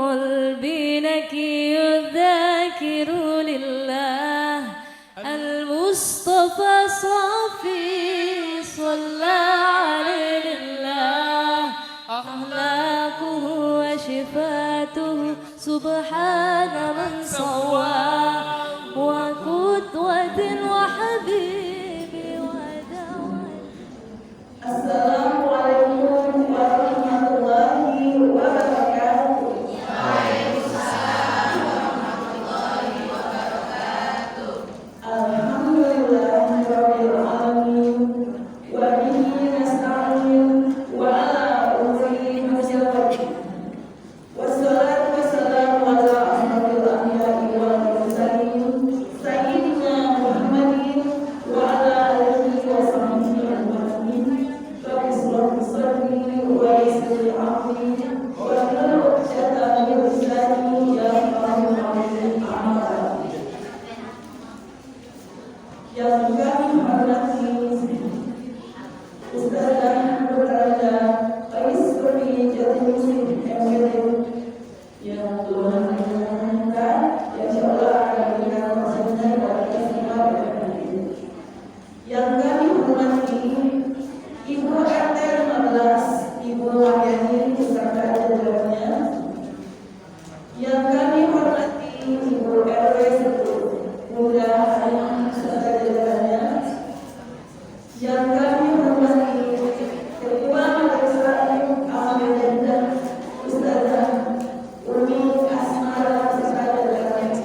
قلبي نكي الذاكر لله المصطفى صافي صلى عليه الله أخلاقه وشفاته سبحان من سواه وقدوة وحبيبي ودعوة. السلام عليكم ورحمة الله وبركاته. Yang kami hormati Ustazah Berada Rizky Jatimisi MGD yang Tuhan menyenangkan, yang insyaallah akan memberikan maksudnya pada istimewa pada ini. Yang kami hormati Ibu RT 15 Ibu Wahyani beserta jajarannya. Yang kami hormati Ibu RW 1 Muda Hayang beserta jajarannya. Yang kami hormati Ketua Majelis Taklim Ahmad dan Ustazah Umi Asmara beserta jajarannya.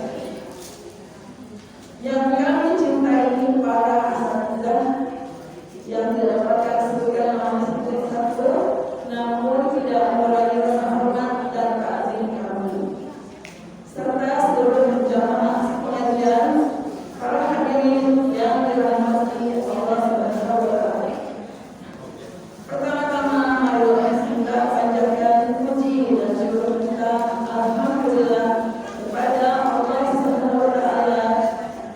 Yang kami cintai para asatidzah yang tidak dapat disebutkan nama satu, namun tidak mengurangi rasa hormat dan takzim kami, serta seluruh jamaah pengajian, para hadirin yang dirahmati Allah Subhanahu wa Ta'ala. Pertama-tama marilah kita panjatkan puji dan syukur kita alhamdulillah kepada Allah Subhanahu wa Ta'ala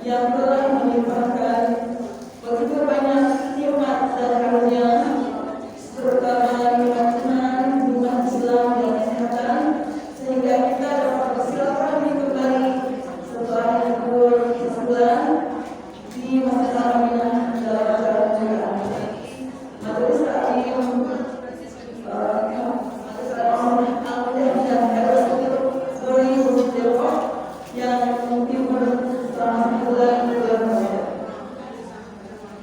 yang telah melimpahkan begitu banyak nikmat dan karunia, terutama nikmat iman, nikmat Islam dan kesehatan, sehingga kita dapat bersilaturahmi kembali setelah libur sebulan di Masjid Al-Aminah dalam acara pembukaan Majelis Taklim yang timur selama bulan Ramadan.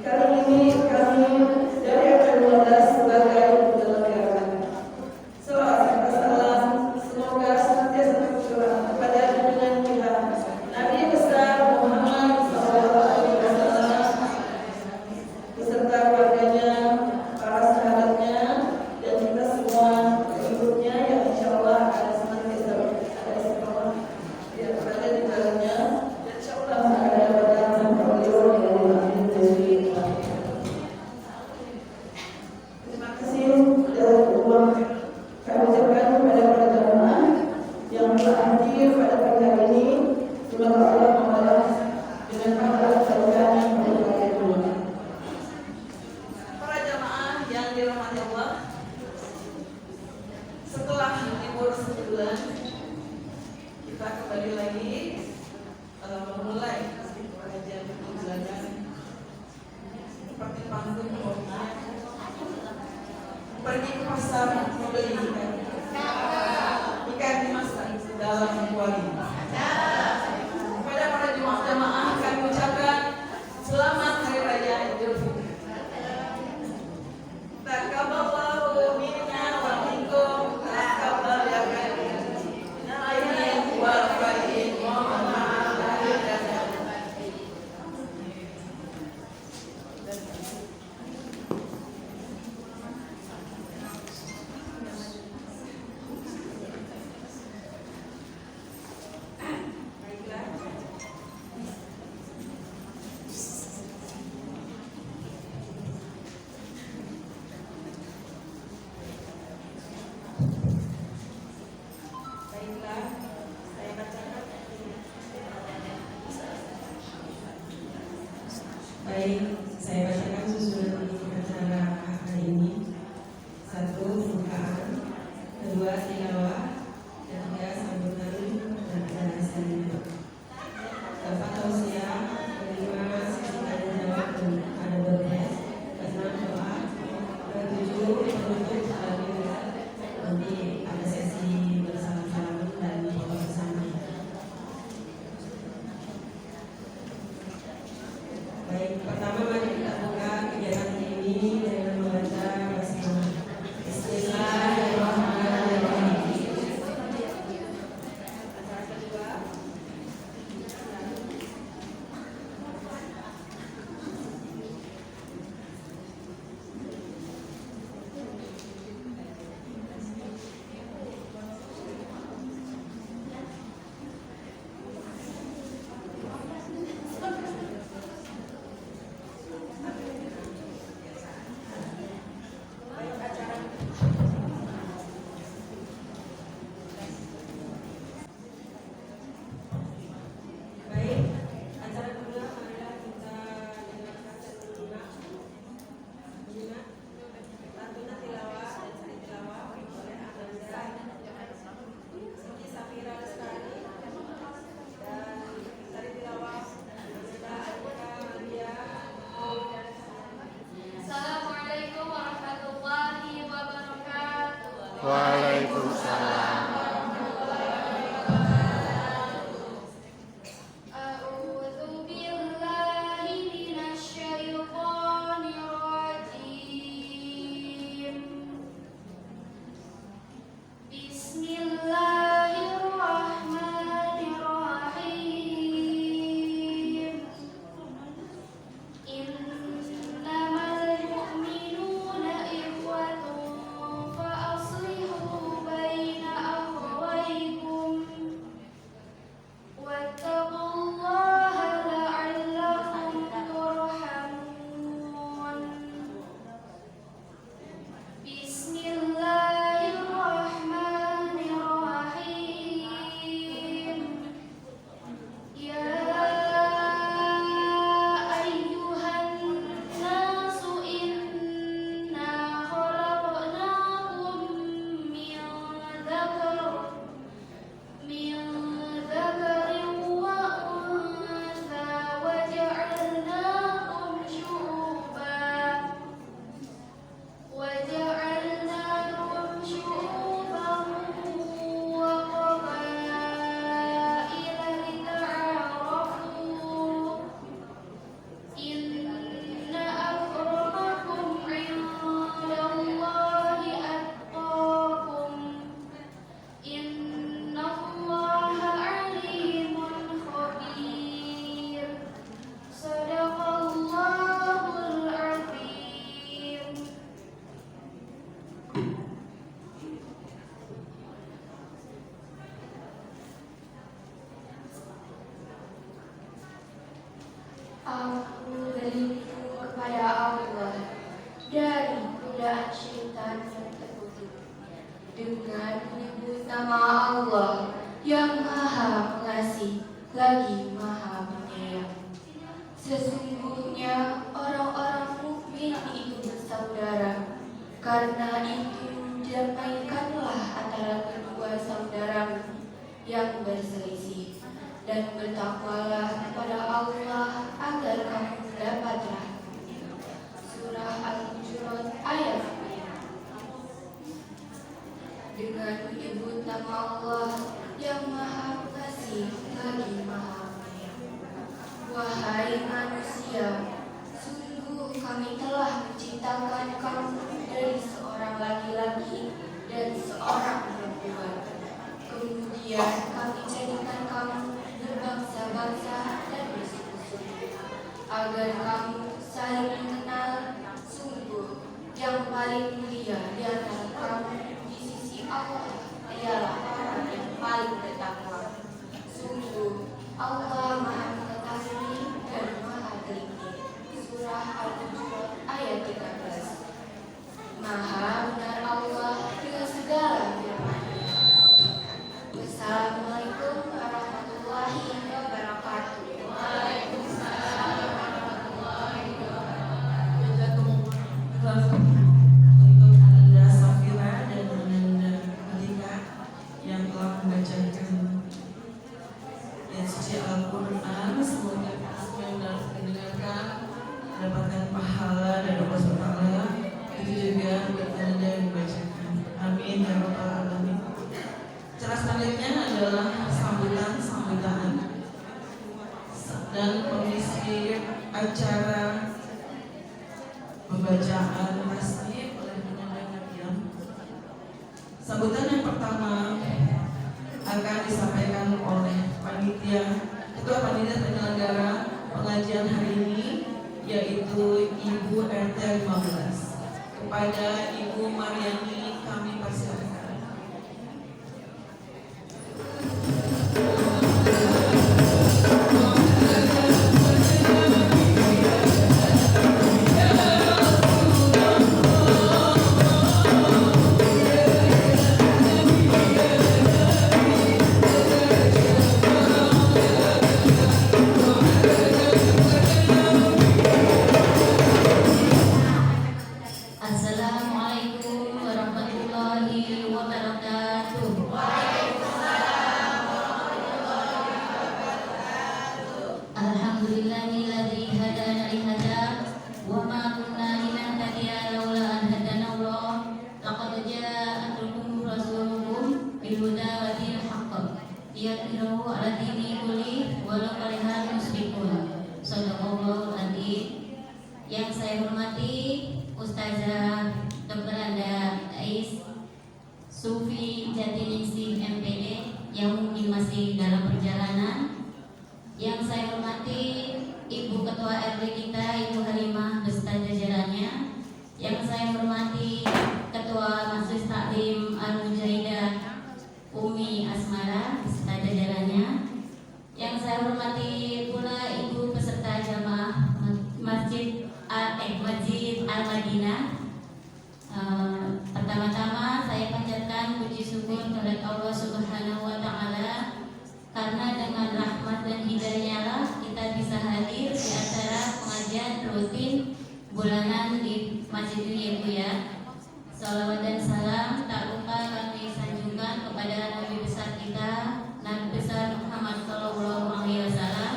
Kali ini kami dari RT 12 sebagai penyelenggara. Salawat serta salam semoga senantiasa tercurah kepada junjungan kita Nabi besar Muhammad SAW beserta keluarganya, para sahabatnya, dan kita semua pengikutnya yang insyaallah akan senantiasa ada istiqomah berada di dalamnya, dan insyaallah akan mendapatkan manfaat beliau dari amin dari terima kasih dan uang kami ucapkan kepada para jamaah yang telah hadir pada pagi hari ini. Semoga Allah membalas dengan pahala kebaikan yang berlimpah ruah. Para jamaah yang dirahmati Allah, setelah libur sebulan kita kembali lagi memulai pengajian bulanan seperti pantun pokoknya pergi ke pasar membeli ikan dimasak dalam kuali. Kepada para jemaah kami ucapkan selamat Hari Raya Idul Fitri. Taqabbalallahu minna wa minkum taqabbal ya karim. Minal aydin wal faizin mohon maaf lahir dan batin. Waalaikumsalam. A'udzu billahi minasyaitonir rajim. Bismillahirrahmanirrahim. Innamal mu'minuna ikhwatun fa aslihu baina akhawaykum wattaqullaha la'allakum turhamun. Bismillahirrahmanirrahim. Ya ayyuhan nasu inna khalaqnakum min dzakarin wa untha wa ja'alnakum syu'uban wa qabaila lita'arafu. Inna akramakum 'indallahi atqakum. Innallaha 'alimun khabir. Shadaqallahul 'azim. Aku berlindung kepada Allah dari godaan syaitan yang terkutuk dengan menyebut nama Allah yang Maha Pengasih lagi Maha Penyayang. Sesungguhnya orang-orang mukmin itu bersaudara. Karena itu damaikanlah antara kedua saudara yang berselisih, dan bertakwalah kepada Allah agar kamu mendapat rahmat. Surah Al-Hujurat ayat 10. Dengan menyebut nama Allah yang Maha Pengasih lagi Maha Penyayang. Wahai manusia, sungguh kami telah menciptakan kamu dari seorang laki-laki dan seorang perempuan. Kemudian kami jadikan kamu berbangsa-bangsa dan bersuku-suku, agar kamu saling mengenal. Sungguh yang paling mulia di antara kamu di sisi Allah ialah orang yang paling bertakwa. Sungguh Allah Maha Mengetahui dan Maha Teliti. Surah Al-Hujurat ayat 13. Maha benar Allah dengan segala firman-Nya. Wassalamualaikum warahmatullahi wabarakatuh. Waalaikumsalam warahmatullahi wabarakatuh. Untuk Ananda Safira dan Ananda Malika yang telah membacakan ayat suci Al-Quran, semoga semua yang mendengarkan mendapatkan pahala dari Allah SWT. Itu juga buat Ananda yang membacakan. Amin ya rabbal alamin. Cara selanjutnya adalah sambutan dan mengisi acara pembacaan tasbih oleh Ananda Mariam. Sambutan yang pertama akan disampaikan oleh Ketua Panitia Penyelenggara pengajian hari ini, yaitu Ibu RT 15. Kepada Ibu Mariani kami persilakan. Assalamualaikum warahmatullahi wabarakatuh. Alhamdulillahilladzi hadana li hadza wa ma kunna linahtadiya laula an hadana Allah. Laqad ja'at Jatiningsih MPD yang mungkin masih dalam perjalanan. Yang saya hormati Ibu Ketua RT kita, Ibu Halimah beserta jajarannya. Yang saya hormati Ketua Majelis Taklim Al-Mujaidah Umi Asmara beserta jajarannya. Yang saya hormati pula Ibu peserta jamaah Masjid Al-Madinah. Pertama-tama saya panjatkan puji syukur kepada Allah Subhanahu wa Ta'ala, karena dengan rahmat dan hidayahnya kita bisa hadir di acara pengajian rutin bulanan di Masjid ini ya Bu ya. Salawat dan salam tak lupa kami sanjungkan kepada Nabi besar kita, Nabi besar Muhammad Sallallahu Alaihi Wasallam,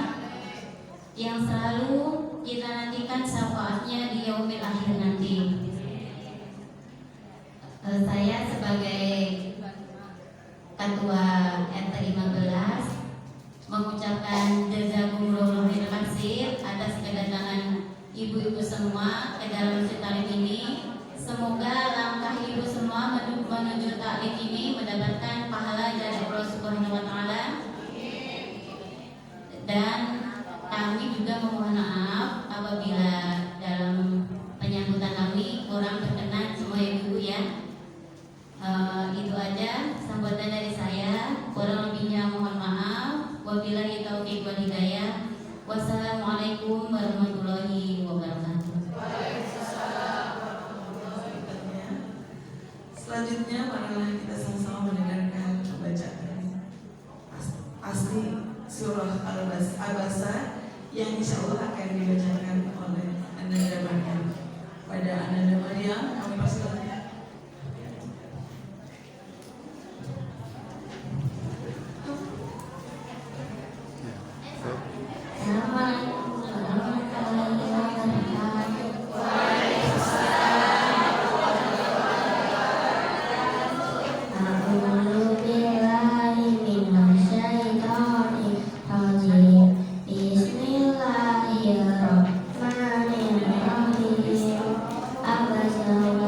yang selalu kita nantikan syafaatnya di yaumil akhir nanti. Saya sebagai Ketua RT 15 mengucapkan jazakumullah khairan katsir atas kedatangan ibu-ibu semua ke dalam masjid taklim ini. Semoga langkah ibu semua menuju taklim ini mendapatkan pahala dari Allah Subhanahu wa Ta'ala. Dan kami juga memohon maaf apabila dalam penyambutan kami kurang berkenan semua ibu ya. Itu aja sambutan dari saya. Kurang lebihnya mohon maaf. Wabillahi taufiq wal hidayah. Wassalamualaikum warahmatullahi wabarakatuh. Selanjutnya marilah kita sama-sama mendengarkan bacaan asli surah Al-Abasa yang insya Allah akan dibacakan oleh Ananda Maryam. Pada Ananda Maryam kami persilakan. Bismillahirrahmanirrahim. Abasa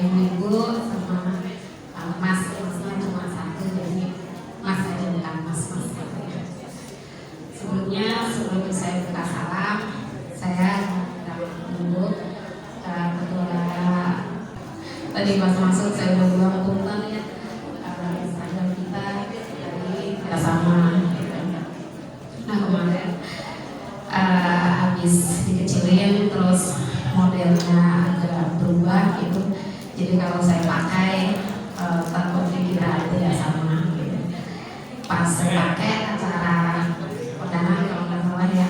ibu-ibu sama masnya cuma satu, jadi mas aja bukan mas-mas. Sebelum saya buka salam, saya dulu ketua tadi pas masuk saya udah bilang punten ya, Instagram kita tadi kita sama. Nah kemarin habis dikecilin terus modelnya agak berubah gitu, jadi kalau saya pakai takut dikira tidak sama gitu. Pas saya pakai acara kondangan kalau nggak salah ya,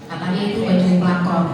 katanya itu baju pelakon.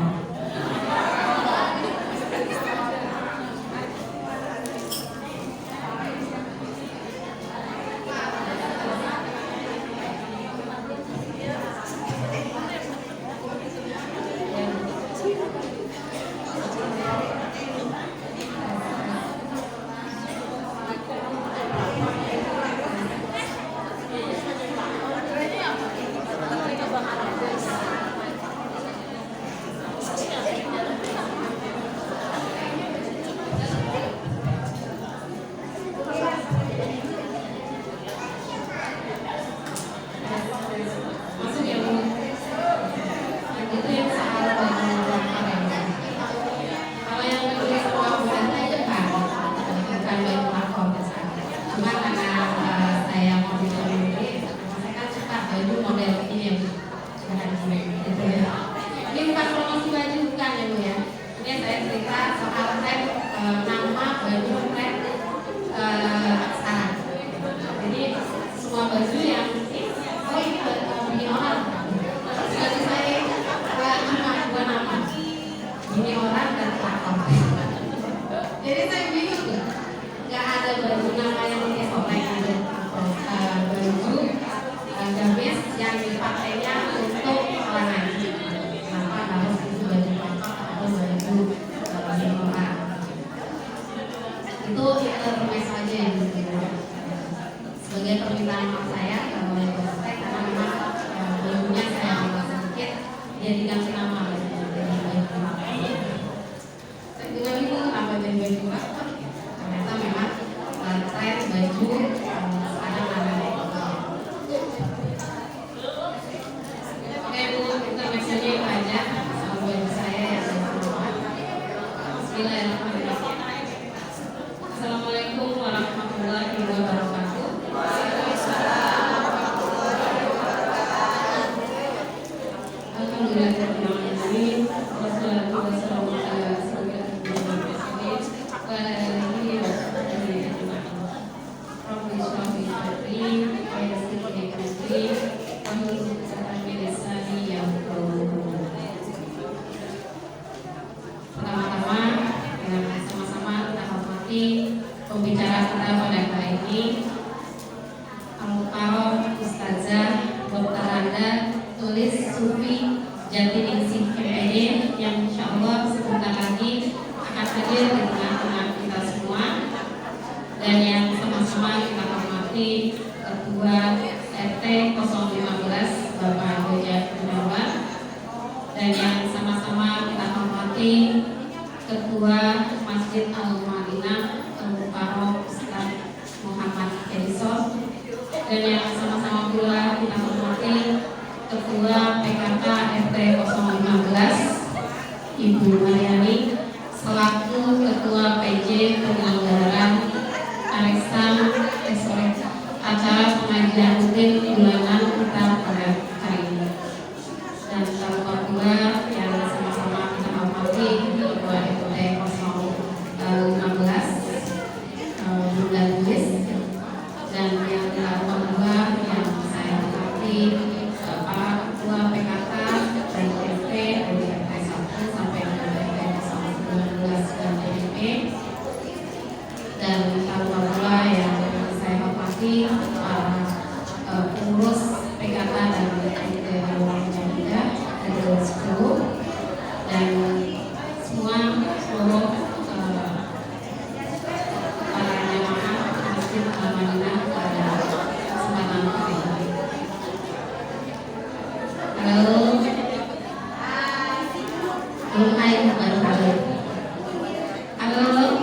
Halo.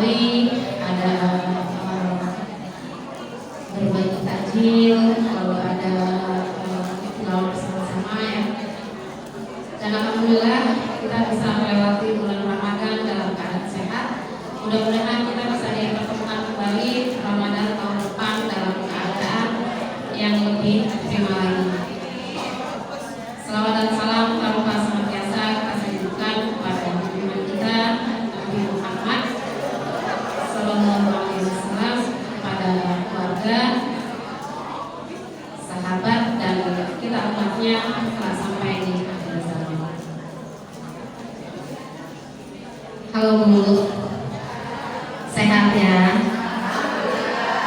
tarawih, ada berbagi takjil, lalu ada tilawah bersama-sama ya. Dan alhamdulillah kita bisa melewati bulan Ramadan dalam keadaan sehat. Mudah-mudahan kita bisa dipertemukan kembali Ramadan tahun depan dalam keadaan yang lebih prima lagi. Salawat dan salam tanpa senantiasa kita sampaikan kepada junjungan kita Nabi Muhammad Sallallahu Alaihi Wasallam, kepada keluarga, sahabat, dan kita umatnya telah sampai di akhir zaman. Halo Bu, sehat ya?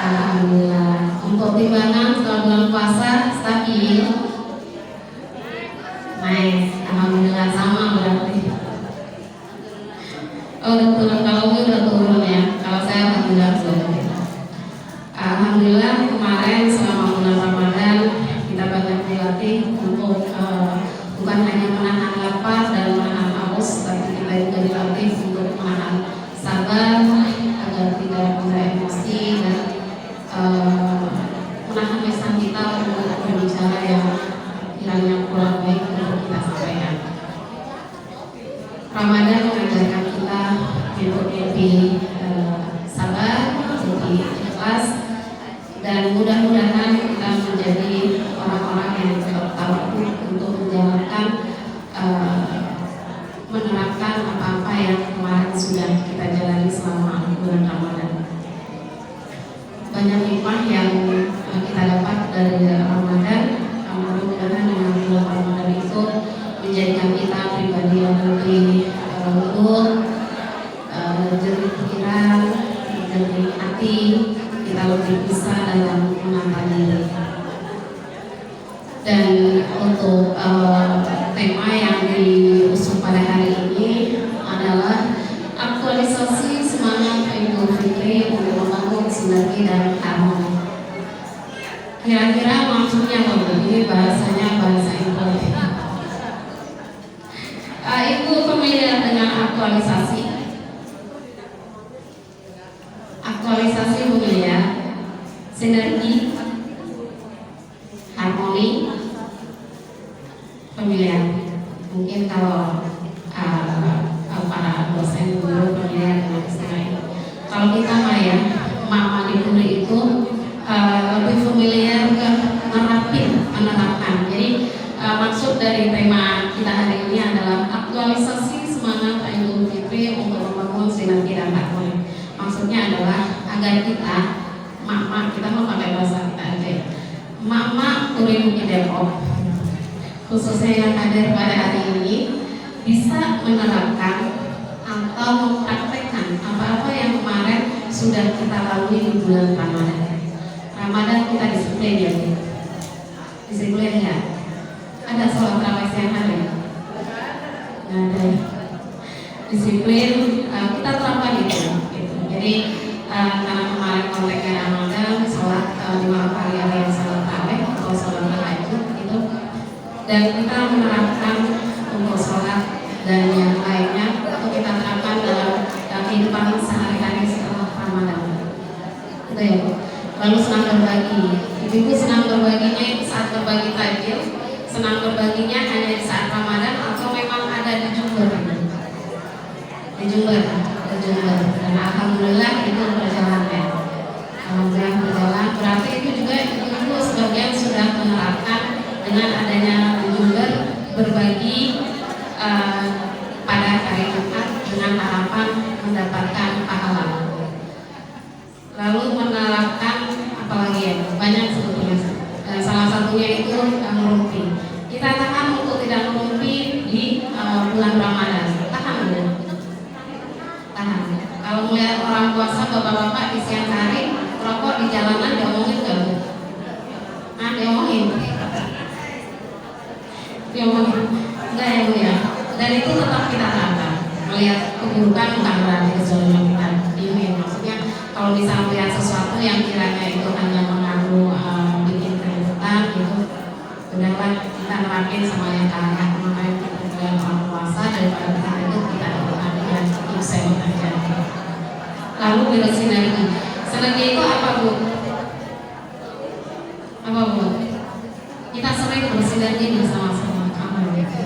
Alhamdulillah. Untuk timbangan setelah bulan puasa stabil. Nice, alhamdulillah sama berarti. Oh, udah turun, kalau udah turun ya. Kalau saya alhamdulillah belum. Alhamdulillah kemarin selama bulan Ramadan kita banyak dilatih untuk bukan hanya menahan lapar dan menahan haus, tapi kita juga dilatih untuk menahan sabar agar tidak mudah emosi dan menahan lisan kita untuk berbicara yang kiranya kurang baik untuk kita sampaikan. Ramadan mengajarkan kita untuk lebih sabar, lebih ikhlas, dan mudah-mudahan kita menjadi orang-orang yang bertawakal untuk menjalankan menerapkan apa-apa yang kemarin sudah kita jalani selama bulan Ramadan. Banyak hikmah yang kita dapat dari Ramadan. Mudah-mudahan dengan bulan Ramadan itu menjadikan kita pribadi yang lebih lembut, jernih pikiran, jernih hati, kita lebih bisa dalam menata diri. Dan untuk tema yang diusung pada hari ini adalah aktualisasi semangat Idul Fitri untuk membangun sinergi dan harmoni. Kira-kira maksudnya apa? Ini bahasanya bahasa Inggris. Ibu familiar dengan aktualisasi? Aktualisasi familiar, sinergi, harmoni, familiar. Mungkin kalau para dosen guru familiar dengan istilah ini. Kalau kita mah ya, mama di guru itu lebih familiar ke menerapkan. Jadi maksud dari tema kita hari ini adalah aktualisasi semangat Idul Fitri untuk membangun sinergi dan harmoni. Maksudnya adalah agar kita, mak kita mau pakai bahasa kita aja. Mak turun di Depok, khususnya yang hadir pada hari ini, bisa menerapkan atau mempraktekkan apa-apa yang kemarin sudah kita lalui di bulan Ramadan. Ramadan kita disiplin ya, disiplin ya. Ada sholat tarawih yang hari? Nggak ada. Disiplin kita terapkan itu. Jadi karena kemarin konteksnya Ramadan, sholat 5 kali ada yang sholat tarawih atau sholat tahajud itu, dan kita menerapkan untuk sholat dan yang lainnya untuk kita terapkan dalam kehidupan sehari-hari setelah Ramadan. Itu ya Bu. Lalu senang berbagi. Ibu senang berbaginya itu saat berbagi takjil, senang berbaginya hanya di saat Ramadan atau memang ada di Jember? Di Jember. Dan alhamdulillah itu berjalan ya. Alhamdulillah berjalan. Berarti itu juga ibu sebagian sudah menerapkan dengan adanya di Jember berbagi pada hari Jumat dengan harapan mendapatkan pahala. Lalu menerapkan apalagi ya, banyak sebetulnya. Salah satunya itu ngerumpi. Kita tahan untuk tidak ngerumpi di bulan Ramadan. Tahan dulu. Tahan. Kalau melihat orang puasa bapak-bapak di siang hari rokok di jalanan, diomongin nggak Bu? Diomongin. Enggak ya Bu ya. Dan itu tetap kita terapkan. Melihat keburukan bukan berarti kezaliman kita. Ini maksudnya kalau bisa melihat sesuatu yang kiranya itu hanya mengganggu bikin keributan gitu, udahlah kita nerapin sama yang kalah. Makanya kita dengan orang puasa daripada kita itu kita doakan dan itu saya aja. lalu bersinergi. Sinergi itu apa Bu? Apa Bu? Kita sering bersinergi bersama-sama. Apa itu?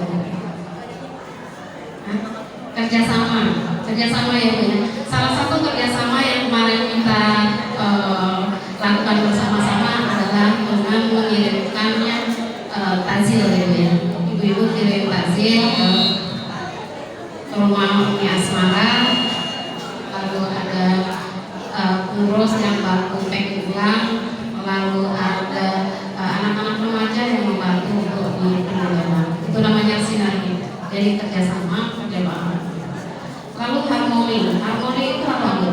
Kerjasama ya Bu. Salah satu kerjasama yang kemarin kita lakukan bersama-sama adalah dengan mengirimkannya takjil ya Bu ya. Ibu-ibu kirim takjil ke rumah Umi Asmara, lalu ada pengurus yang bantu packing ulang, lalu ada anak-anak remaja yang membantu untuk di pengiriman. Itu namanya sinergi. Jadi kerjasama, kerja bareng. Lalu harmoni itu apa Bu?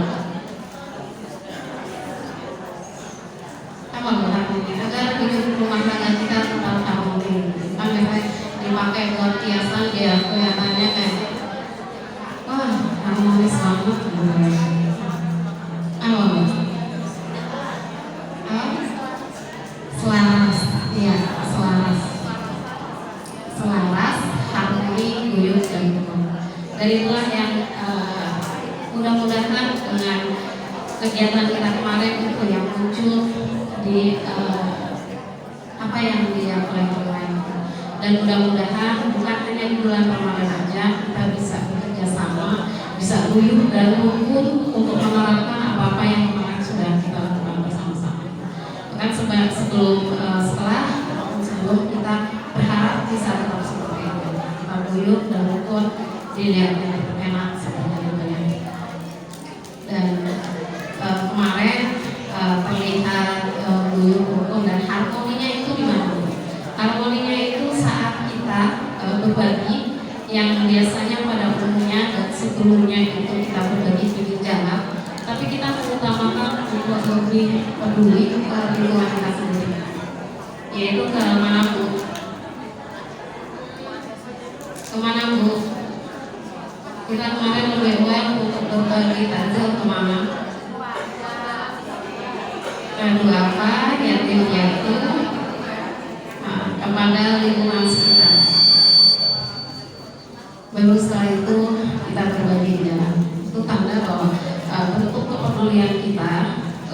Apa Bu harmoni? Agar hidup rumah tangga kita tetap harmoni. Kan biasanya dipakai buat hiasan dia kelihatannya kayak wah harmonis banget. Apa Bu? Selaras, ya selaras, harmoni, guyup dan rukun. Dari itulah yang mudah-mudahan dengan kegiatan kita kemarin itu yang muncul di apa yang dia mulai dan mudah-mudahan bukan hanya di bulan Ramadan saja kita bisa bekerja sama, bisa guyup dan rukun untuk menerapkan apa-apa yang kemarin sudah kita lakukan bersama-sama. Bahkan sebelum kita berharap bisa tetap seperti itu, kita guyup dan rukun dilihatnya enak seperti itu ya. Dan kemarin terlihat guyup rukun dan harmoninya itu di mana? Harmoninya itu saat kita berbagi yang biasanya pada umumnya dan sebelumnya itu kita berbagi di jalan, tapi kita mengutamakan untuk lebih peduli ke lingkungan kita sendiri, yaitu ke mana Bu? Kemana Bu? Kita kemarin lebih aware untuk berbagi takjil kemana? Duafa, yatim piatu, kepada lingkungan sekitar. Baru setelah itu kita berbagi di jalan. Itu tanda bahwa bentuk kepedulian kita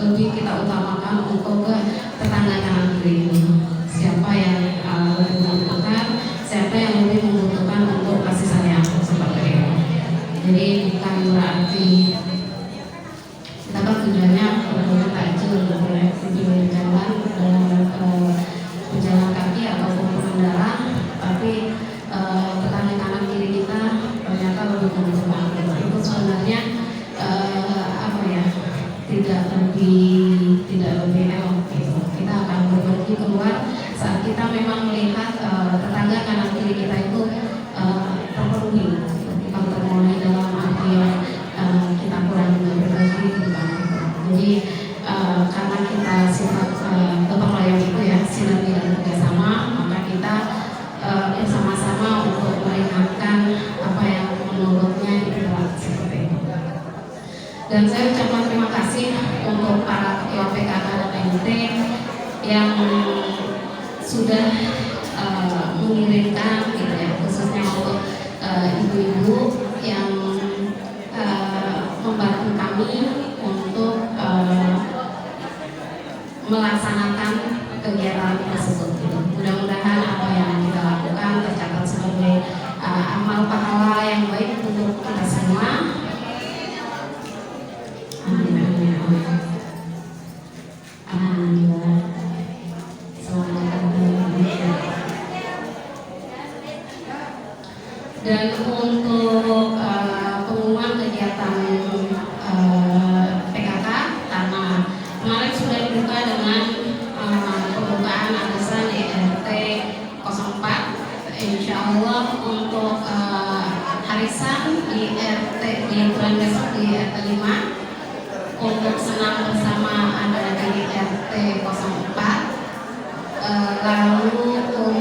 lebih kita utamakan untuk ke tetangga kanan kiri itu. Siapa yang lebih membutuhkan, siapa yang lebih membutuhkan untuk kasih sayang seperti itu. Jadi bukan berarti kita kan tujuannya berbagi takjil, tujuan jalan berjalan kaki ataupun berkendara, tapi tetangga kanan kiri kita ternyata lebih membutuhkan. Itu sebenarnya apa ya? Tidak lebih elok gitu. Kita akan berbagi keluar saat kita memang melihat tetangga kanan kiri kita itu terpenuhi, bukan terpenuhi dalam arti kita kurang berbagi, bukan. Jadi karena kita sifat gotong royong itu ya, sinergi dan kerjasama, maka kita bersama-sama untuk meringankan apa yang menurutnya itu seperti itu. Dan saya ucapkan terima kasih untuk para ketua PKK dan MT yang sudah mengirimkan gitu ya, khususnya untuk ibu-ibu yang membantu kami untuk melaksanakan kegiatan tersebut. Mudah-mudahan apa yang kita lakukan tercatat sebagai amal pahala yang baik untuk kita semua. Alhamdulillah. Dan untuk pengumuman kegiatan PKK, karena kemarin sudah dibuka dengan pembukaan arisan IRT 04. Insya Allah untuk arisan IRT di bulan besok di IRT 5, untuk senam bersama ada di IRT 04. Lalu untuk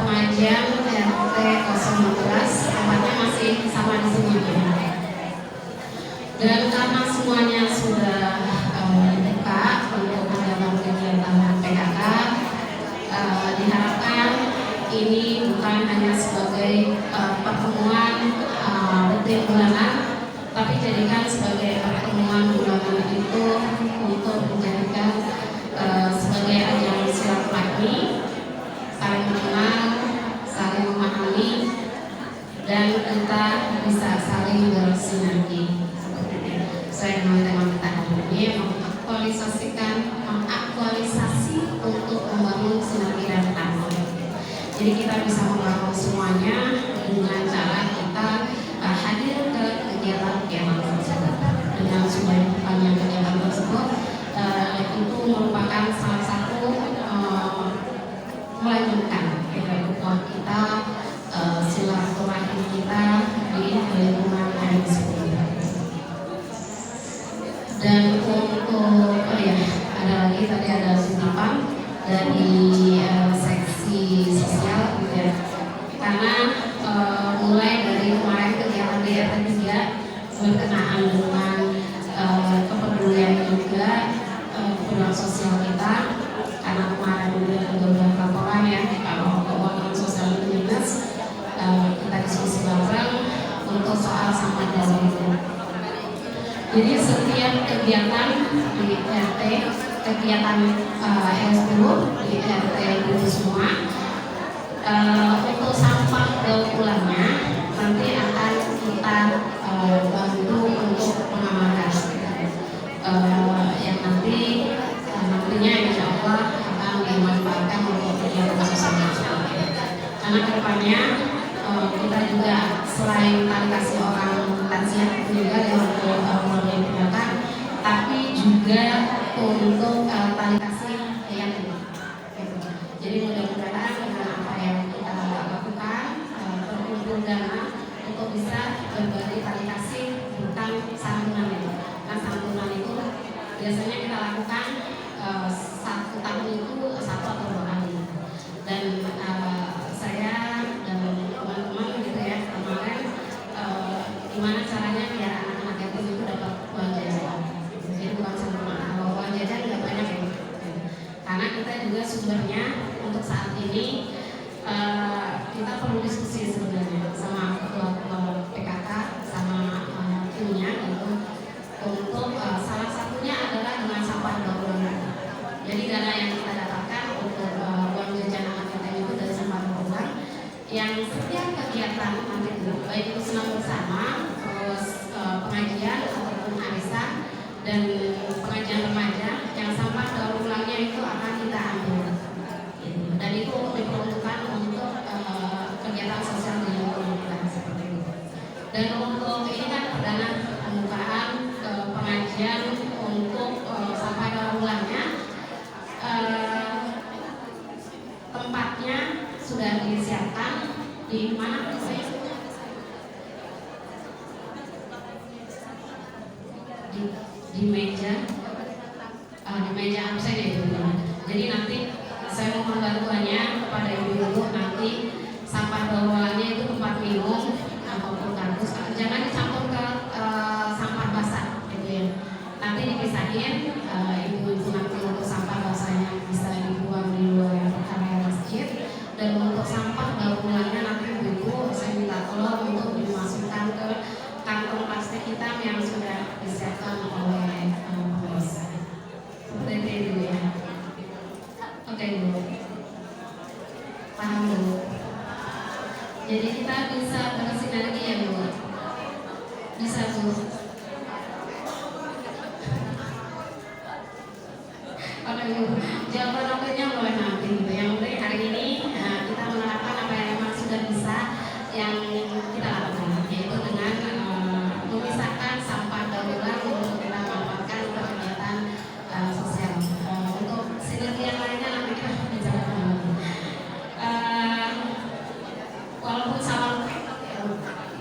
pengajian RT 016, tempatnya masih sama di sini. Dan karena semuanya sudah dibuka untuk kegiatan PKK, diharapkan ini bukan hanya sebagai pertemuan rutin bulanan, tapi jadikan sebagai pertemuan bulanan itu untuk menjadikan sebagai ajang silaturahmi, saling mengenal, saling memahami, dan kita bisa saling bersinergi. Saya dengan tema kita hari ini mengaktualisasi untuk membangun sinergi dan harmoni. Jadi kita bisa membangun semuanya dengan cara kita hadir ke kegiatan-kegiatan tersebut. Dengan sudah banyak kegiatan tersebut, itu merupakan salah satu melanjutkan ukhuwah kita, silaturahmi kita di lingkungan HMI. Dan untuk ada lagi tadi ada titipan dari seksi sosial gitu ya. Karena mulai dari kemarin kegiatan di RT 3 berkenaan dengan kepedulian juga kepedulian sosial kita, karena kemarin juga beberapa laporan ya kalau keuangan sosial itu minus, kita diskusi bareng untuk soal sampah daur ulang. Jadi setiap kegiatan di RT, kegiatan LSU di RT itu semua, untuk sampah daur ulangnya nanti akan kita bantu untuk mengamankan, yang nantinya insya Allah akan dimanfaatkan untuk kegiatan sosial. Karena kedepannya kita juga selain tali kasih orang lansia juga untuk yang tindakan, tapi juga untuk tali kasih yang ini. Jadi mudah-mudahan dengan apa yang kita lakukan terkumpul dana untuk bisa berbagi tali kasih, bukan santunan itu. Kan santunan itu biasanya kita lakukan satu tahun itu satu atau dua kali. Dan saya dan teman-teman gitu ya kemarin gimana caranya biar anak-anak yatim itu dapat uang jajan. Jadi bukan santunan, kalau uang jajan nggak banyak ya. Karena kita juga sumbernya untuk saat ini kita perlu diskusi sebenarnya sama ketua PKK sama timnya gitu, untuk salah satunya adalah dengan sampah daur ulang. Jadi dana yang kita dapatkan untuk uang jajan anak yatim itu dari sampah daur ulang, yang setiap kegiatan nanti itu baik itu senam bersama, terus pengajian ataupun arisan dan pengajian remaja, yang sampah daur ulangnya itu akan kita ambil. Dan itu diperuntukkan untuk kegiatan sosial di lingkungan kita seperti itu. Dan untuk ini kan perdana pembukaan pengajian untuk sampah daur ulangnya, tempatnya sudah disiapkan di mana di meja absen ya Ibu. Jadi nanti saya mohon bantuannya kepada ibu-ibu, nanti sampah daur ulangnya itu tempat minum ataupun kardus jangan dicampur ke sampah basah gitu ya. Nanti dipisahin, ibu-ibu nanti untuk sampah basahnya bisa dibuang di luar area masjid, dan untuk sampah daur ulangnya nanti ibu-ibu saya minta tolong untuk dimasukkan ke kantong plastik hitam yang sudah disiapkan oleh pengurus. Seperti itu ya. Oke Bu, paham Bu. Jadi kita bisa bersinergi ya Bu. Bisa Bu. Oke Bu, jawaban oke-nya boleh nanti gitu. Yang penting hari ini kita menerapkan apa yang memang sudah bisa yang kita lakukan, yaitu dengan memisahkan sampah daur ulang untuk kita manfaatkan untuk kegiatan sosial. Untuk sinergi yang lainnya nanti kita bicarakan. Walaupun sama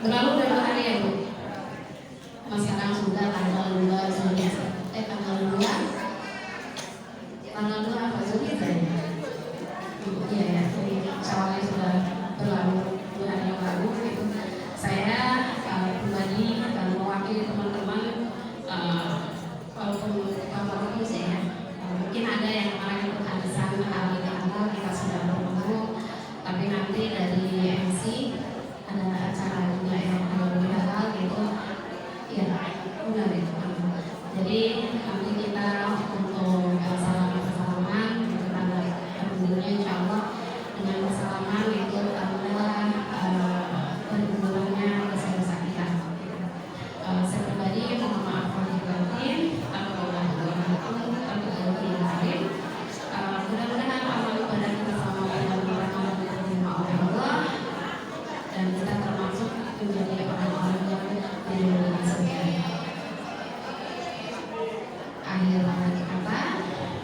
berlalu dari hari ya Bu, sekarang sudah tanggal 2 apa Zulhijjah ya? Iya ya, jadi awalnya sudah berlalu 2 hari yang lalu gitu. Saya pribadi mewakili teman-teman, walaupun saya mungkin ada yang kemarin ikut arisan hari awal kita sudah bertemu, tapi nanti dari MC ada acara juga yang halal gitu ya, benar ya. Jadi nanti kita untuk salaman kita tentunya insya Allah dengan salaman itu adalah berhubungannya dosa-dosa kita. Saya pribadi mohon maaf lahir batin apabila ada lain. Mudah-mudahan amal ibadah kita selama bulan Ramadan diterima oleh Allah dan kita termasuk menjadi orang-orang yang diberikan surga. Akhir kata,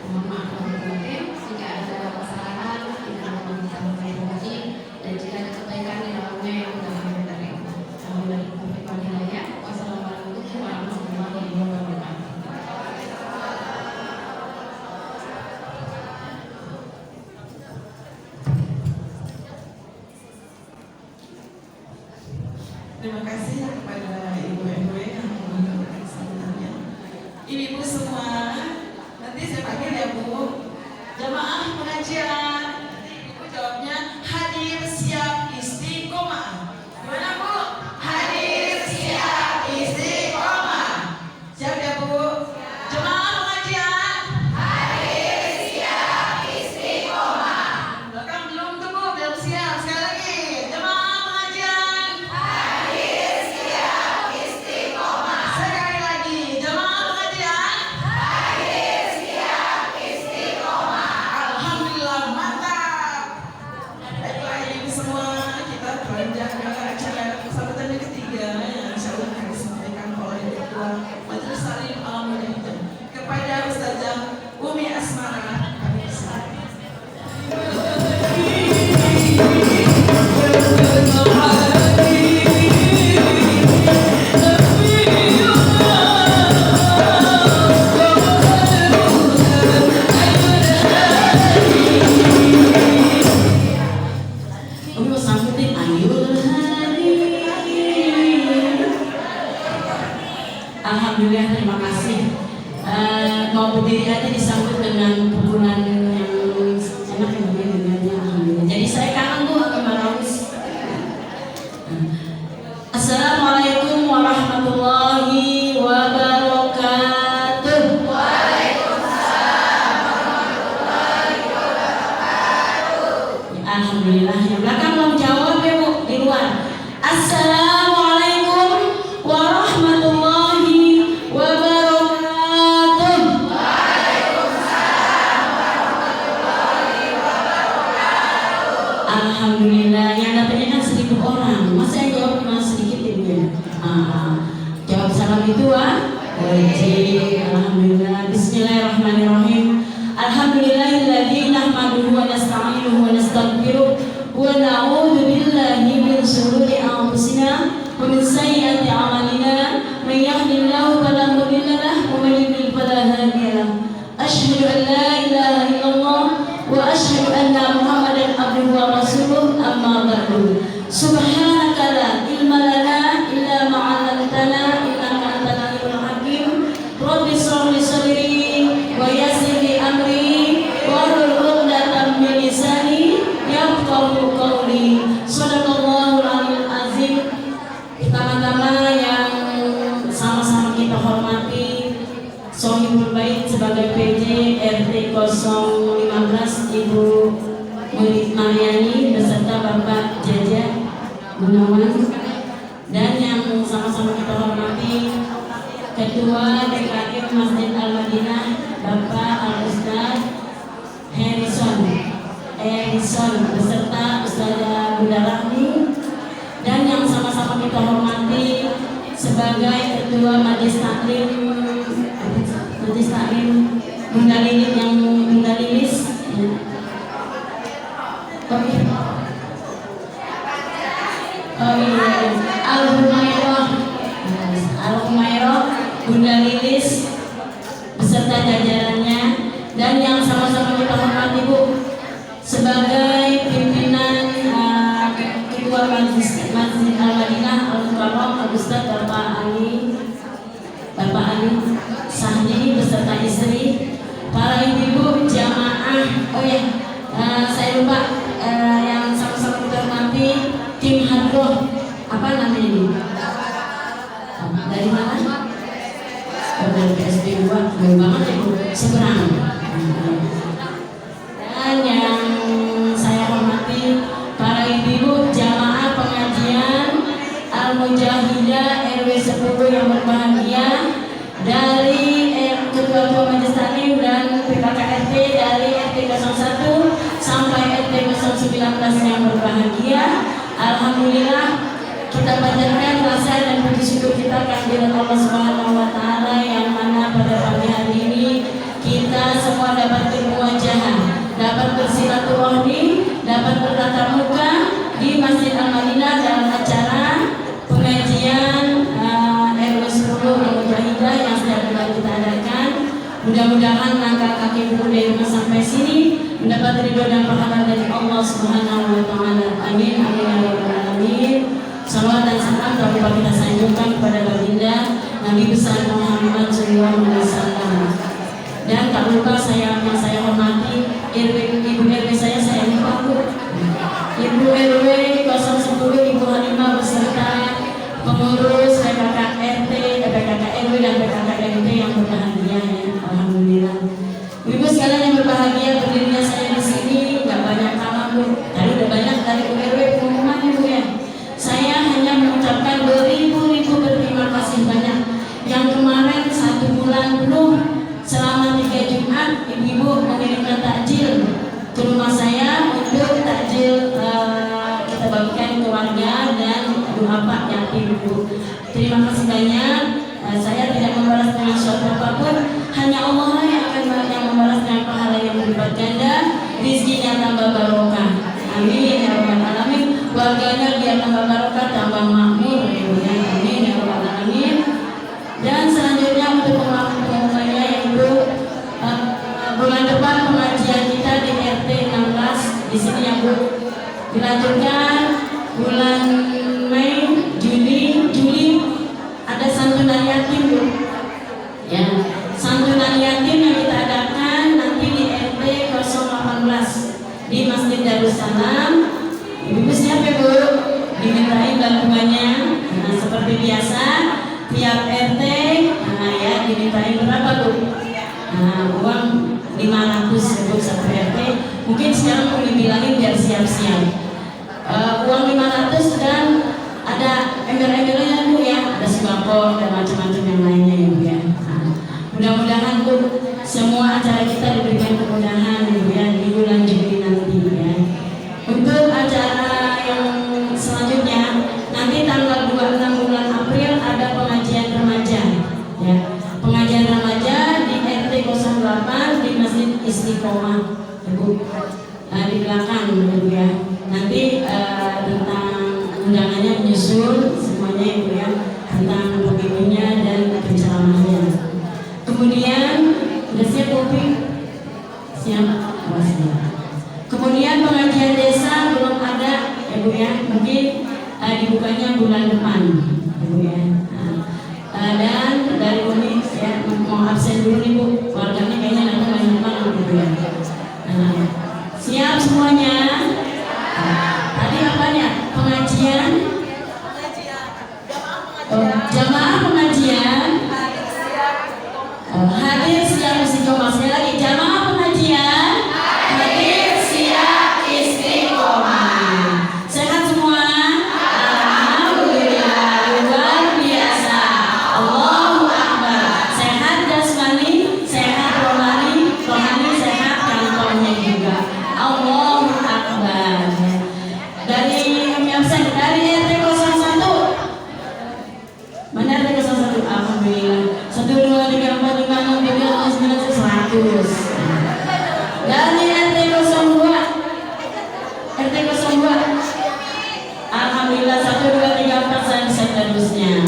mohon maaf lahir batin jika ada kesalahan tidak mohon disampaikan dan jika ada kebaikan di dalamnya yang tidak kami dari Allah. Wassalamualaikum warahmatullahi wabarakatuh. Terima kasih kepada ibu-ibu yang menggunakan sebenarnya. Ibu-ibu semua, nanti saya panggil ya Bu. Jamaah pengajian, ibu jawabnya hadir siap istiqomah. Gimana Bu? Hadir siap istiqomah. Siap ya Bu? Jamaah pengajian, hadir siap istiqomah. Belakang belum tuh Bu, belum siap. Sekali lagi, jamaah pengajian. Sekali lagi, jamaah pengajian. Hadir siap istiqomah. Alhamdulillah, mantap. Baiklah ibu semua, kita beranjak ke acara kesempatan yang ketiga yang insya Allah akan disampaikan oleh Ketua Majelis Taklim Al-Mujahidah kepada Ustazah Umi Asmara. Kami persilakan. Alhamdulillah, terima kasih. Mau berdiri aja disambut dengan pukulan yang enak ya dengannya. Alhamdulillah. Jadi saya kangen Bu sama Rawis. Assalamualaikum warahmatullahi wabarakatuh. Waalaikumsalam warahmatullahi wabarakatuh. Alhamdulillah. Yang belakang mau jawab ya Bu di luar. Assalamualaikum warahmatullahi wabarakatuh. Alhamdulillah, yang datangnya kan 1000 orang. Masa yang jawab cuma sedikit ibu ya? Jawab salam itu wajib. Alhamdulillah. Bismillahirrahmanirrahim. Alhamdulillahilladzi nahmaduhu wa nasta'inuhu wa nastaghfiruh wa na'udzu billahi min shururi anfusina wa min sayyiati a'malina. Man yahdihillahu fala mudilla lahu wa man yudlil fala hadiya lahu. Asyhadu an la ilaha illallah wa asyhadu anna Muhammadan abduhu wa rasuluh. Amma ba'du. Subhanaka la ilma lana illa ma 'allamtana innaka antal alimul hakim. Rabbi shrah li sadri wa yassir li amri wahlul 'uqdatam min lisani yafqahu qawli. Shadaqallahul aliyyil azim. Pertama-tama yang sama-sama kita hormati Sohibul Bait sebagai PJ RT 015 Ibu Murid Mariani beserta Bapak Jaja Gunawan, dan yang sama-sama kita hormati Ketua DKM Masjid Al-Madinah Bapak Al-Ustaz Harrison beserta Ustazah Bunda Rahmi, dan yang sama-sama kita hormati sebagai Ketua Majelis Taklim Bunda Lilis yang Bunda Lilis Al-Humairah Bunda Lilis beserta jajarannya, dan yang sama-sama kita hormati Bu sebagai pimpinan Ketua Masjid Al-Madinah Al-Mukarram Al-Ustaz Bapak Ali Sahdi beserta istri, para ibu-ibu jamaah. Oh ya, saya lupa yang sama-sama kita hormati tim hadroh, apa namanya ini? Dari mana? Dari PSD 2 jauh banget ya Bu, seberang. Dan yang saya hormati para ibu-ibu jamaah pengajian Al-Mujahidah RW 10 yang berbahagia, dari Ketua Majelis Taklim dan PKKRT dari RT 01 sampai RT 019 yang berbahagia. Alhamdulillah kita panjatkan rasa dan puji syukur kita kehadirat Allah Subhanahu wa taala yang mana pada pagi hari ini kita semua dapat bermuajahah, dapat bersilaturahmi, dapat bertatap muka di Masjid Al-Madinah dalam acara pengajian RW 10 Al-Mujahidah yang sedang kita adakan. Mudah-mudahan langkah kaki ibu dari rumah sampai sini mendapat ridho dan pahala dari Allah Subhanahu wa taala. Amin amin ya rabbal alamin. Salawat dan salam dapat kita sanjungkan kepada baginda Nabi besar Muhammad sallallahu alaihi wasallam. Dan tak lupa yang saya hormati ibu RW saya lupa Bu. Ibu RW 010 Ibu Halimah beserta pengurus PKKRT, PKKRW dan PKKRT yang berbahagia ya. Alhamdulillah. Ibu sekalian yang berbahagia, berdirinya saya di sini nggak banyak kalah Bu. Tadi udah banyak dari RW pengumuman Ibu ya. Saya hanya mengucapkan beribu-ribu berterima kasih banyak. Yang kemarin 1 bulan penuh selama 3 Jumat ibu-ibu mengirimkan takjil ke rumah saya untuk takjil kita bagikan ke warga dan duafa yatim Bu. Terima kasih banyak. Saya tidak membalas dengan suatu apapun, hanya Allah lah yang akan membalas dengan pahala yang berlipat ganda, rizkinya tambah barokah. Amin ya rabbal alamin. Warganya biar tambah barokah, tambah makmur ya Bu. Amin ya rabbal alamin. Dan selanjutnya untuk pengumumannya yaitu bulan depan pengajian kita di RT 16 di sini ya Bu. Dilanjutkan bulan Mei, Juli ada santunan yatim Bu. Ya, santunan yatim yang kita adakan nanti di RT 018 di Masjid Darussalam. Ibu siapa Bu? Dimintain bantuannya. Nah, seperti biasa tiap RT ya dimintain berapa Bu? Nah, uang 500 untuk satu RT. Mungkin sekarang mau dibilangin biar siap-siap. Uang 500 dan ada ember-embernya Bu ya, ada sembako dan macam-macam yang lainnya ya Bu ya. Nah, mudah-mudahan Bu semua acara kita diberikan kemudahan Bu ya di bulan Juli nanti ya. Untuk acara yang selanjutnya nanti tanggal 26 bulan April ada pengajian remaja ya. Pengajian remaja di RT 08 di Masjid Istiqomah ya Bu. Di belakang Bu ya. Nanti tentang undangannya menyusul semuanya Ibu ya, tentang pemimpinnya dan penceramahnya. Kemudian udah siap kopi? Siap? Oh, siap. Kemudian pengajian desa belum ada ya Bu ya, mungkin dibukanya bulan depan ya Bu ya. Dan dari Uni ya mau absen dulu nih Bu, warganya kayaknya nanti banyak banget Bu ya. Siap semuanya? Tadi apanya? Pengajian? Jamaah pengajian? Hadir siap istiqomah. Sekali lagi, jamaah pengajian? Hadir siap istiqomah. Sehat semua? Alhamdulillah, luar biasa. Allahu Akbar. Sehat jasmani, sehat rohani, sehat kantongnya juga. Allahu Akbar. Dari RT 01. Mana RT 01? Alhamdulillah. 1, 2, 3, 4, 5, 6, 7, 8, 9, 10, 100. Dari RT 02. RT 02. Alhamdulillah 1, 2, 3, 4 dan seterusnya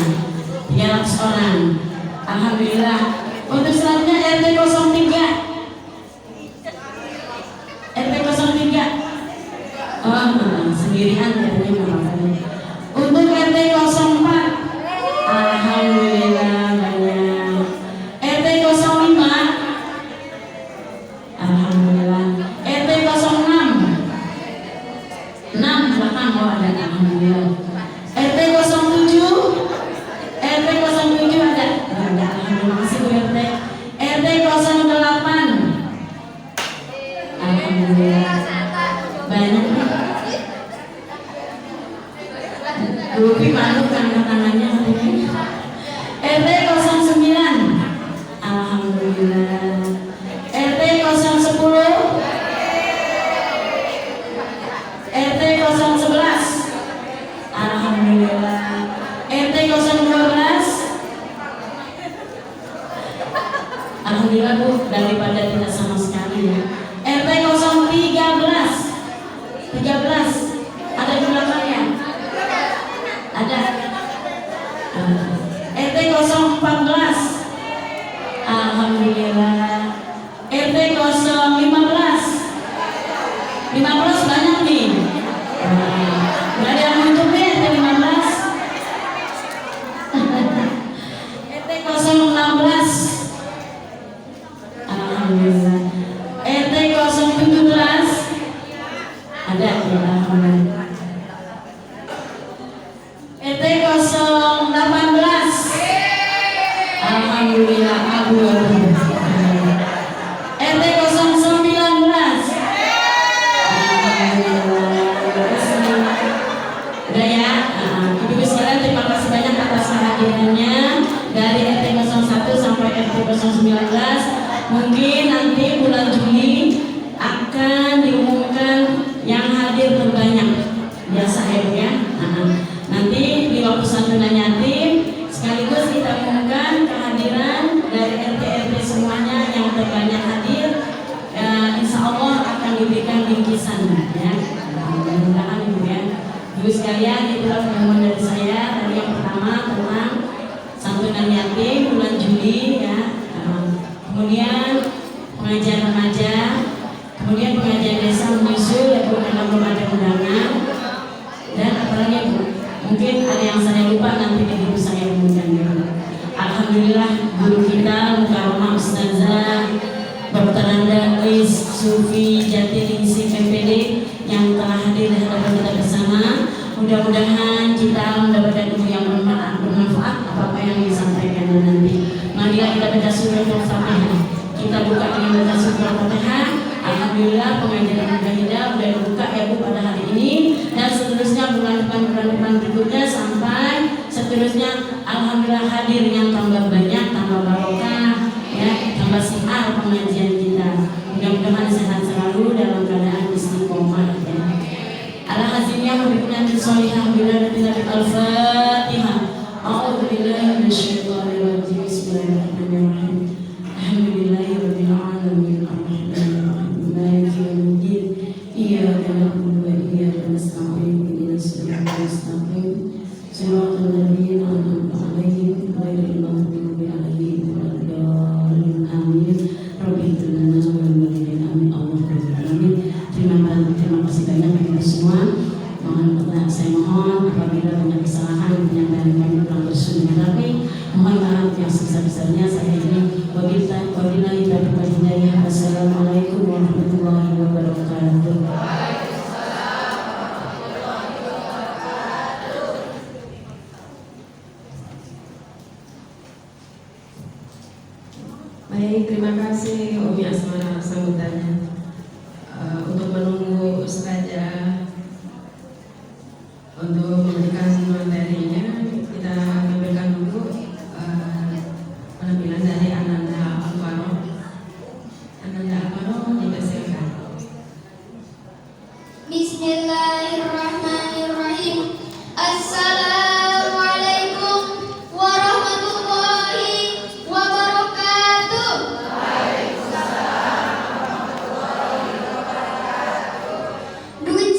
300 orang. Alhamdulillah. Untuk selanjutnya RT 03. RT 03. Sendirian katanya makanya. Untuk RT 04. Alhamdulillah banyak. RT 05. Alhamdulillah. RT 06. 6 belakang mau ada alhamdulillah. RT 07. RT 07 ada. Alhamdulillah masih Alhamdulillah Bu, daripada tidak sama sekali ya. RT 013 ada di belakangnya? Ada. RT 014 alhamdulillah. RT 015 banyak nih. Nggak ada yang untuk nih RT 15. RT 016 alhamdulillah. RT 017 ada ya alhamdulillah. RT 018 alhamdulillah Abu. RT 019 udah ya. Ibu sekalian terima kasih banyak atas kehadirannya dari RT 01 sampai RT 019. Mungkin nanti bulan Juli akan diumumkan yang hadir terbanyak biasa ya. Nanti di waktu santunan yatim sekaligus kita umumkan kehadiran dari RT semuanya yang terbanyak hadir. Insya Allah akan diberikan bingkisan ya. Mudah-mudahan Ibu ya. Ibu sekalian, itulah pengumuman dari saya. Tadi yang pertama tentang santunan yatim bulan Juli ya. Kemudian pengajian remaja, kemudian pengajian desa menyusul ya Bu, karena belum ada undangan. Dan apalagi Bu, mungkin ada yang saya lupa, nanti ibu saya umumkan ya. Alhamdulillah guru kita Mukarramah Ustazah Dr. Anda Lis Sufi Jatiningsih PPD yang telah hadir di hadapan kita bersama. Mudah-mudahan kita mendapatkan ilmu yang bermanfaat apa yang disampaikan nanti. Marilah kita baca surah Al-Fatihah. Kita buka dengan baca surah Al-Fatihah. Alhamdulillah pengajian Al-Fatihah sudah dibuka ya Bu pada hari ini, dan seterusnya bulan depan berikutnya sampai seterusnya. Alhamdulillah hadir yang tambah banyak, tambah barokah ya, tambah siar pengajian kita. Mudah-mudahan sehat selalu dalam keadaan istiqomah ya. Al-Hazimiyah berikutnya Solihah bila tidak Al-Fatihah. A'udzubillahi minasyaitonirrajim. Bismillahirrahmanirrahim. Alhamdulillahirabbil alamin. Arrahmanirrahim. Maliki yaumiddin. Iyyaka na'budu wa iyyaka nasta'in. Ihdinas siratal mustaqim. Shiratal ladzina an'amta 'alaihim ghairil maghdubi 'alaihim waladdallin. Amin. Rabbil alamin. Amin. Allahumma amin. Terima kasih banyak kepada semua. Saya mohon apabila banyak kesalahan penyampaian kami kurang bersungguh rapi, mohon maaf yang sebesar-besarnya. Saya ini wabillahi taufiq wal hidayah. Wassalamualaikum warahmatullahi wabarakatuh. Baik, terima kasih Umi Asmara sambutannya. Untuk menunggu Ustazah untuk memberikan materinya, kita tampilkan dulu penampilan dari Ananda Alvaro. Ananda Alvaro dipersilakan. Bismillahirrahmanirrahim. Assalamualaikum warahmatullahi wabarakatuh. Waalaikumsalam warahmatullahi wabarakatuh. Duit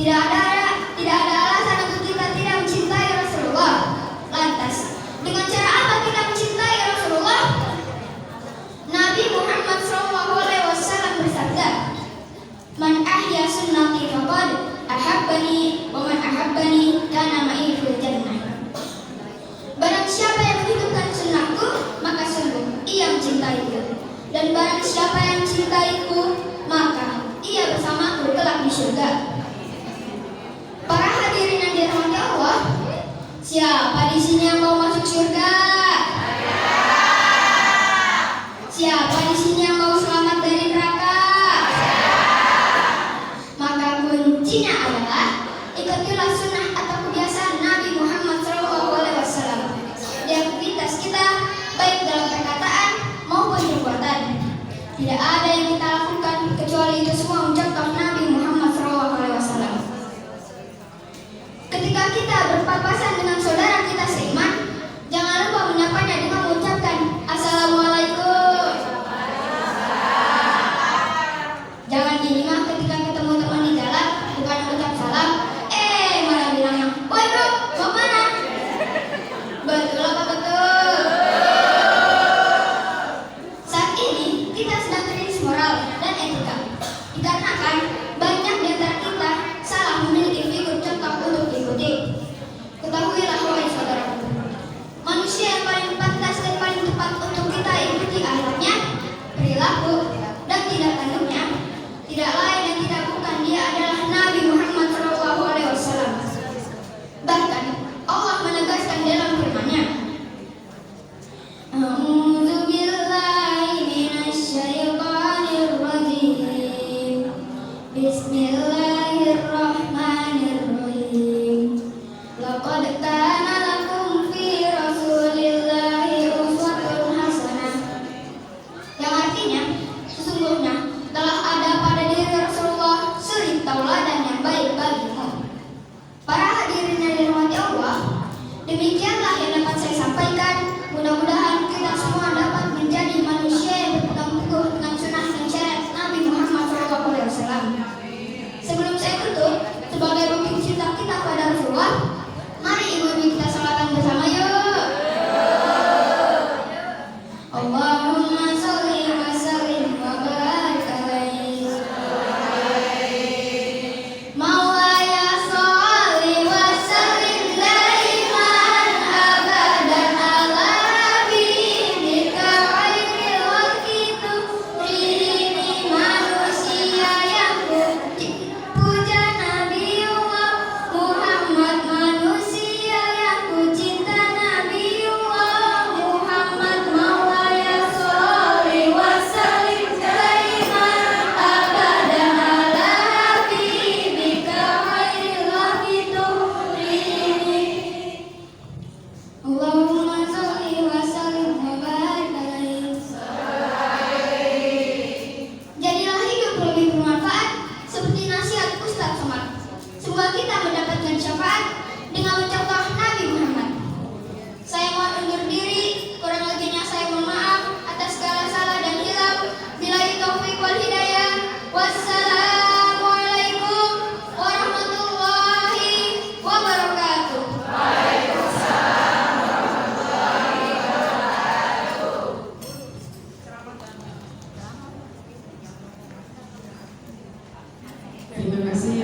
Tidak ada alasan untuk kita tidak mencintai Rasulullah. Lantas, dengan cara apa kita mencintai Rasulullah? Nabi Muhammad SAW bersabda, "Man ahya sunnati faqad ahabbani, wa man ahabbani kana ma'i fil jannah." Barang siapa yang menghidupkan sunnahku, maka sungguh ia mencintaiku. Dan barang siapa yang mencintaiku, maka ia bersamaku kelak di surga. Para hadirin yang dirahmati Allah, siapa di sini yang mau masuk surga? Siapa di sini yang mau selamat dari neraka? Maka kuncinya adalah ikutilah sunnah atau kebiasaan Nabi Muhammad SAW di aktivitas kita, baik dalam perkataan maupun perbuatan. Tidak ada yang kita lakukan kecuali itu semua mencontoh Nabi Muhammad SAW. Ketika kita berpapasan dengan saudara kita seiman, jangan lupa menyapanya dengan mengucapkan Assalamualaikum. Jangan dinimah ketika ketemu teman di jalan, bukan mengucap salam, malah bilangnya, "Woi bro, mau mana?" Betul apa betul? Saat ini kita sedang kritis moral dan etika, dikarenakan banyak di antara kita salah memiliki figur contoh untuk diikuti. Ketahuilah wahai saudaraku, manusia yang paling pantas dan paling tepat untuk kita ikuti akhlaknya, perilaku, dan tindak tanduknya tidak lain dan tidak bukan dia adalah Nabi Muhammad SAW. Bahkan Allah menegaskan dalam firman-Nya, "A'udzu billahi minasyaitonir rajim. Bismillahirrahmanirrahim. Laqad kana lakum fi Rasulillahi uswatun hasanah." Yang artinya, sesungguhnya telah ada pada diri Rasulullah suri tauladan yang baik bagimu. Para hadirin yang dirahmati Allah, demikianlah yang dapat saya sampaikan. Mudah-mudahan kita semua dapat menjadi manusia yang berpegang teguh dengan sunnah dan syariat Nabi Muhammad SAW. Sebelum saya tutup, sebagai bukti cinta kita pada Rasulullah, mari ibu-ibu kita salawatan bersama yuk. Allahumma sholli wa sallim wa barik alaihi. Maulaya sholli wa sallim daiman abadan ala habibika khairil khalqi turini. Manusia yang puja Nabiullah Muhammad, manusia yang kucinta Nabiullah Muhammad. Maulaya sholli wa sallim daiman abadan ala habibika khairil khalqi turini. Allahumma sholli wa sallim wa barik alaihi. Jadilah hidup lebih bermanfaat seperti nasihat Ustaz Somad. Semoga kita mendapatkan syafaat dengan mencontoh Nabi Muhammad. Saya mohon undur diri, kurang lebihnya saya mohon maaf atas segala salah dan hilaf. Billahi taufiq wal hidayah. Wassalamualaikum warahmatullahi wabarakatuh. Terima kasih